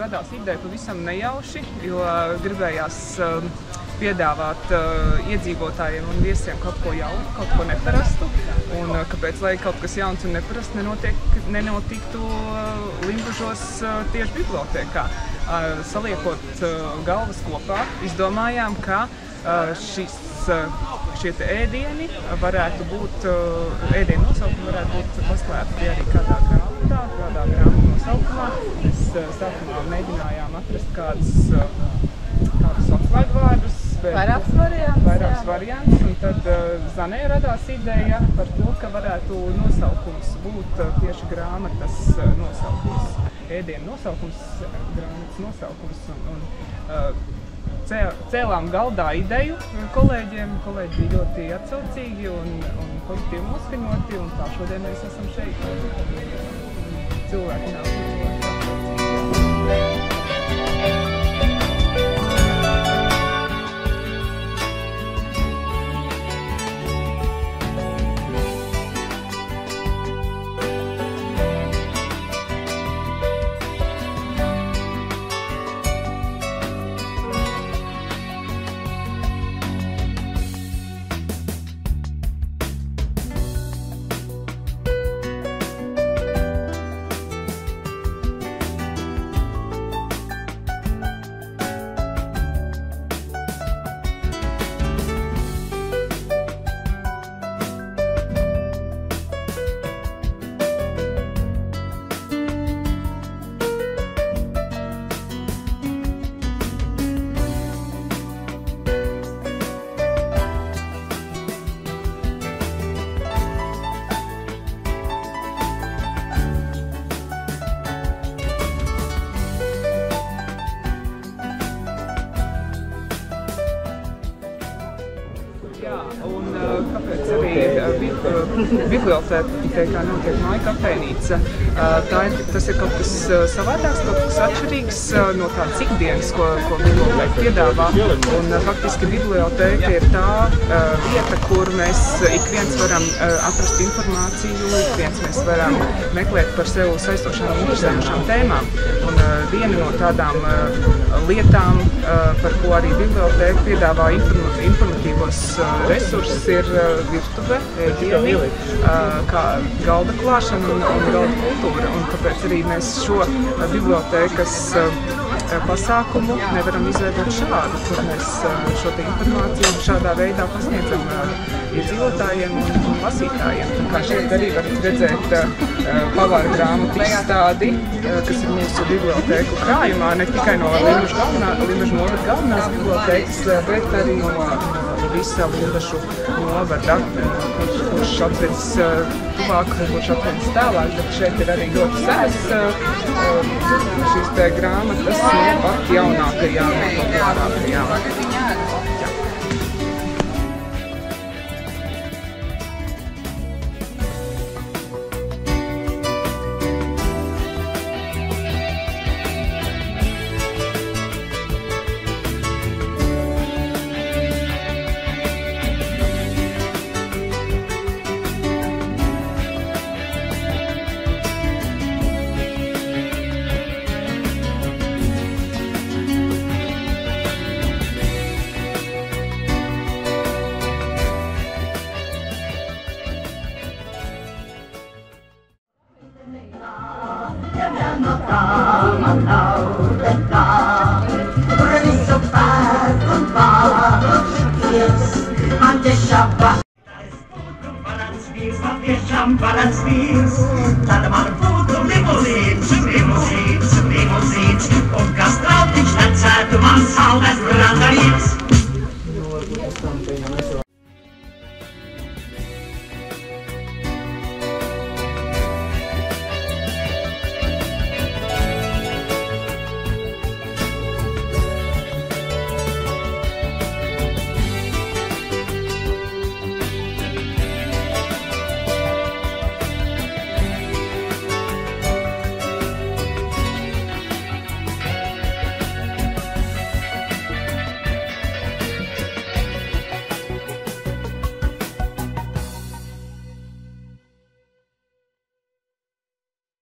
radās ideja pavisam nejauši, jo gribējās piedāvāt iedzīvotājiem un viesiem kaut ko jaunu, kaut ko neparastu. Un kāpēc, lai kaut kas jauns un neparasts nenotiktu Limbužos tieši bibliotēkā. Saliekot galvas kopā, izdomājām, ka šie ēdieni varētu būt, ēdienu nosaukumi varētu būt paslēpti arī kādā grāmatā, grāmatu nosaukumā. Mēs sākumā mēģinājām atrast kādus atslēgvārdus, vairākus variantus, un tad Zanē radās ideja par to, ka varētu nosaukums būt tieši grāmatas nosaukums, ēdienu nosaukums, grāmatas nosaukums, un cēlām galdā ideju kolēģiem. Kolēģi bija ļoti atsaucīgi un pozitīvi noskaņoti, un tā šodien mēs esam šeit. Cilvēki nav un kāpēc arī bibliotēkā notiek māju kafejnīca. Tas ir kaut kas savādāks, kaut kas atšķirīgs no tādas ikdienas, ko bibliotēka piedāvā. Un faktiski bibliotēka ir tā vieta, kur mēs ik viens varam atrast informāciju, ik viens mēs varam meklēt par sev saistošām un interesējošām tēmām. Un viena no tādām lietām, par ko arī bibliotēka piedāvā informatīvos resursus, ir virtuve, ēdieni, kā galda klāšana un galda kultūra. Un tāpēc arī mēs šo bibliotēkas pasākumu nevaram izveidot šādu, kur mēs šo informāciju šādā veidā pasniedzam iedzīvotājiem un lasītājiem. Kā šeit arī varat redzēt pavāra grāmatu izstādi, kas ir mūsu bibliotēku krājumā, ne tikai no Limbažu novada galvenās bibliotēkas, bet arī no visa Limbažu novada, kurš atrodas tuvāk, kurš atrodas tālāk, bet šeit ir arī ļoti senas šīs te grāmatas, pat jaunākajām un populārākajām. Und Gastraut in Stadtzeit, du machst halt als Brandariz.